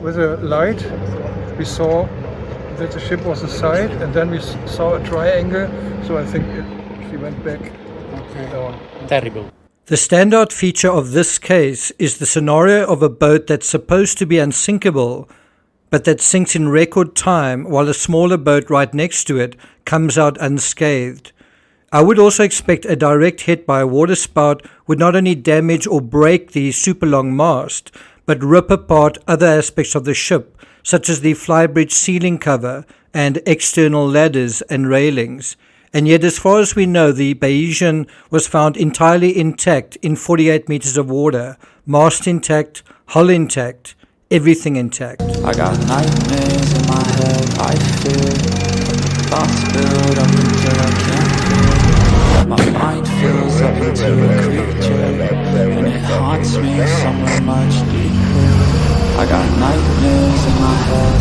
With a light, we saw that the ship was aside, and then we saw a triangle, so I think she went back. Terrible. The standout feature of this case is the scenario of a boat that's supposed to be unsinkable, but that sinks in record time while a smaller boat right next to it comes out unscathed. I would also expect a direct hit by a waterspout would not only damage or break the super long mast, but rip apart other aspects of the ship, such as the flybridge ceiling cover and external ladders and railings. And yet, as far as we know, the Bayesian was found entirely intact in 48 meters of water, mast intact, hull intact, everything intact. I got nightmares in my head, I fear thoughts build up until I can't feel. My mind fills up into a creature, and it haunts me somewhere much deeper. I got nightmares in my head.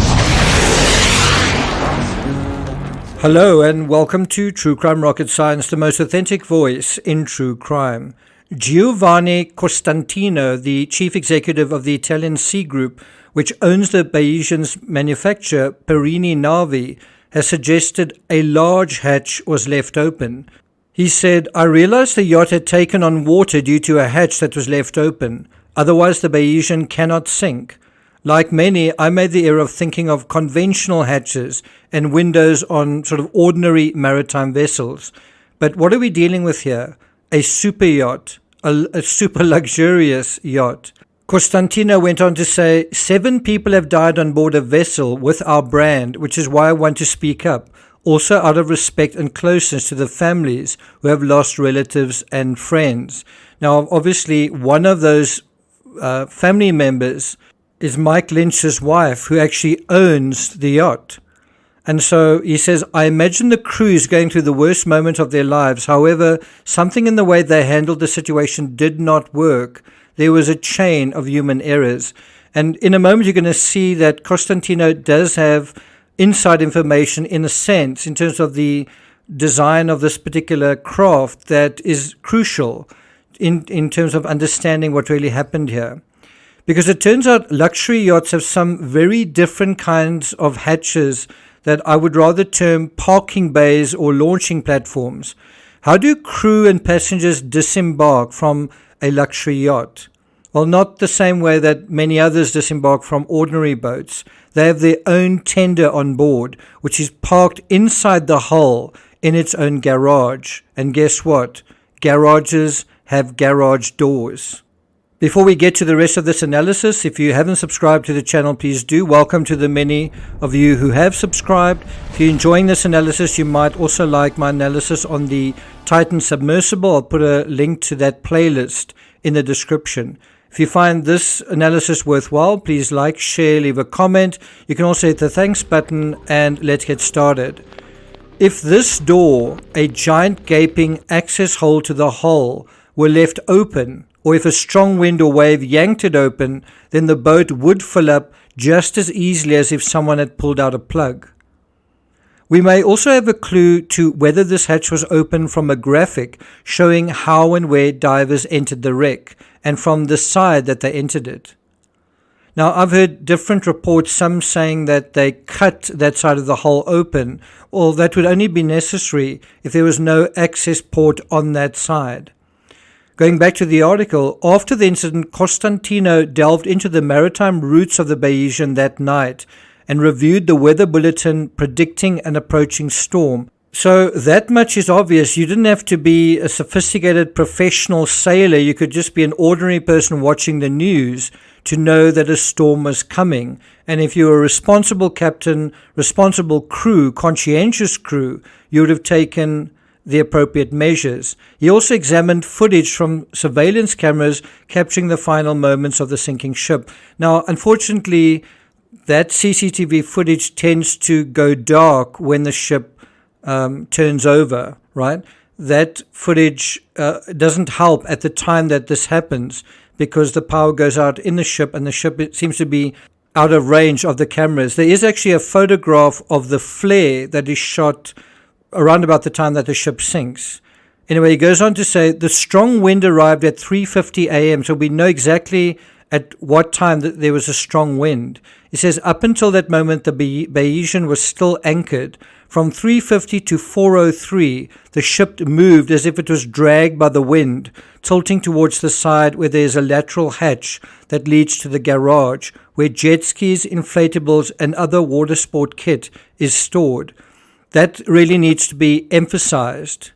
Hello and welcome to True Crime Rocket Science, the most authentic voice in true crime. Giovanni Costantino, the chief executive of the Italian Sea Group, which owns the Bayesian's manufacturer, Perini Navi, has suggested a large hatch was left open. He said, "I realized the yacht had taken on water due to a hatch that was left open. Otherwise, the Bayesian cannot sink. Like many, I made the error of thinking of conventional hatches and windows on sort of ordinary maritime vessels. But what are we dealing with here? A super yacht, a super luxurious yacht." Costantino went on to say, "7 people have died on board a vessel with our brand, which is why I want to speak up, also out of respect and closeness to the families who have lost relatives and friends." Now, obviously, one of those family members is Mike Lynch's wife, who actually owns the yacht. And so he says, "I imagine the crew is going through the worst moment of their lives. However, something in the way they handled the situation did not work. There was a chain of human errors." And in a moment, you're going to see that Costantino does have inside information in a sense in terms of the design of this particular craft that is crucial in terms of understanding what really happened here. Because it turns out luxury yachts have some very different kinds of hatches that I would rather term parking bays or launching platforms. How do crew and passengers disembark from a luxury yacht? Well, not the same way that many others disembark from ordinary boats. They have their own tender on board, which is parked inside the hull in its own garage. And guess what? Garages have garage doors. Before we get to the rest of this analysis, if you haven't subscribed to the channel, please do. Welcome to the many of you who have subscribed. If you're enjoying this analysis, you might also like my analysis on the Titan submersible. I'll put a link to that playlist in the description. If you find this analysis worthwhile, please like, share, leave a comment. You can also hit the thanks button, and let's get started. If this door, a giant gaping access hole to the hull, were left open, or if a strong wind or wave yanked it open, then the boat would fill up just as easily as if someone had pulled out a plug. We may also have a clue to whether this hatch was open from a graphic showing how and where divers entered the wreck, and from the side that they entered it. Now, I've heard different reports, some saying that they cut that side of the hull open, or that would only be necessary if there was no access port on that side. Going back to the article, after the incident, Costantino delved into the maritime routes of the Bayesian that night and reviewed the weather bulletin predicting an approaching storm. So that much is obvious. You didn't have to be a sophisticated professional sailor. You could just be an ordinary person watching the news to know that a storm was coming. And if you were a responsible captain, responsible crew, conscientious crew, you would have taken the appropriate measures. He also examined footage from surveillance cameras capturing the final moments of the sinking ship. Now, unfortunately, that CCTV footage tends to go dark when the ship turns over, right? That footage doesn't help at the time that this happens because the power goes out in the ship and the ship seems to be out of range of the cameras. There is actually a photograph of the flare that is shot around about the time that the ship sinks. Anyway, he goes on to say the strong wind arrived at 3:50 a.m. So we know exactly at what time that there was a strong wind. It says, up until that moment, the Bayesian was still anchored. From 3:50 to 4:03, the ship moved as if it was dragged by the wind, tilting towards the side where there is a lateral hatch that leads to the garage, where jet skis, inflatables, and other water sport kit is stored. That really needs to be emphasized.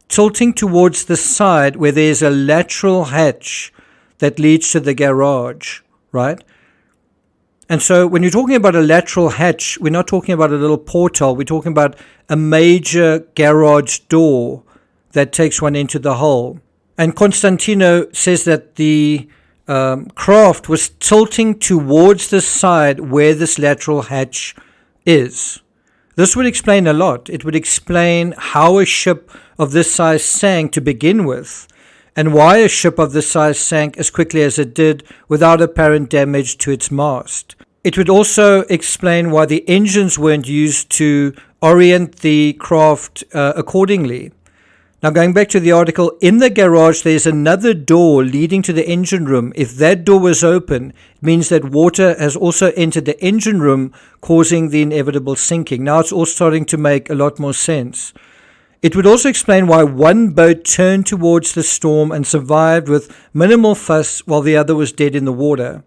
Tilting towards the side where there is a lateral hatch that leads to the garage, right? And so when you're talking about a lateral hatch, we're not talking about a little porthole. We're talking about a major garage door that takes one into the hull. And Constantino says that the craft was tilting towards the side where this lateral hatch is. This would explain a lot. It would explain how a ship of this size sank to begin with, and why a ship of this size sank as quickly as it did without apparent damage to its mast. It would also explain why the engines weren't used to orient the craft accordingly. Now, going back to the article, in the garage there's another door leading to the engine room. If that door was open, it means that water has also entered the engine room, causing the inevitable sinking. Now it's all starting to make a lot more sense. It would also explain why one boat turned towards the storm and survived with minimal fuss while the other was dead in the water.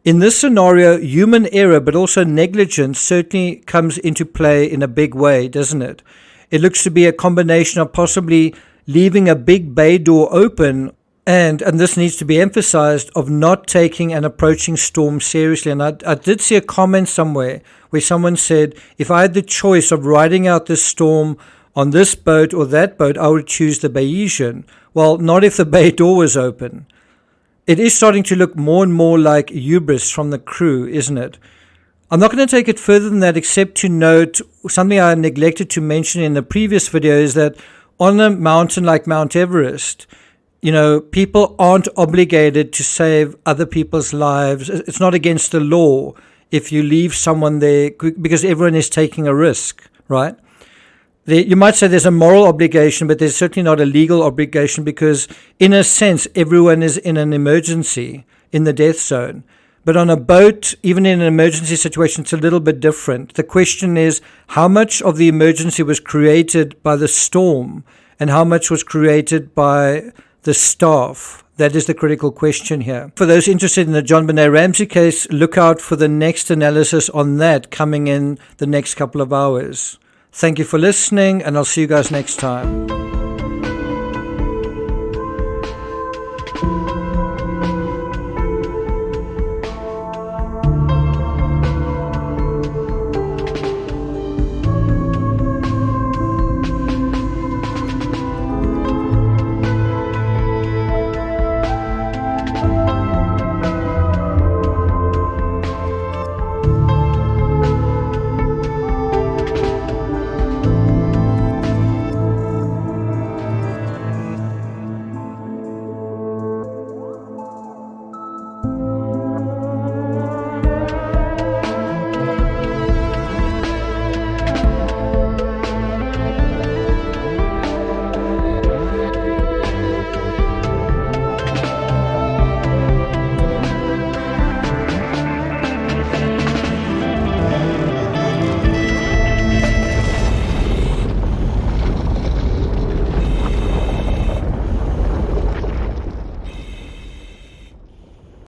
In this scenario, human error but also negligence certainly comes into play in a big way, doesn't it? It looks to be a combination of possibly leaving a big bay door open and this needs to be emphasized, of not taking an approaching storm seriously. And I did see a comment somewhere where someone said, if I had the choice of riding out this storm on this boat or that boat, I would choose the Bayesian. Well, not if the bay door was open. It is starting to look more and more like hubris from the crew, isn't it? I'm not going to take it further than that, except to note something I neglected to mention in the previous video, is that on a mountain like Mount Everest, people aren't obligated to save other people's lives. It's not against the law if you leave someone there, because everyone is taking a risk, right? You might say there's a moral obligation, but there's certainly not a legal obligation, because in a sense, everyone is in an emergency in the death zone. But on a boat, even in an emergency situation, it's a little bit different. The question is, how much of the emergency was created by the storm and how much was created by the staff? That is the critical question here. For those interested in the John Benet Ramsey case, look out for the next analysis on that coming in the next couple of hours. Thank you for listening, and I'll see you guys next time.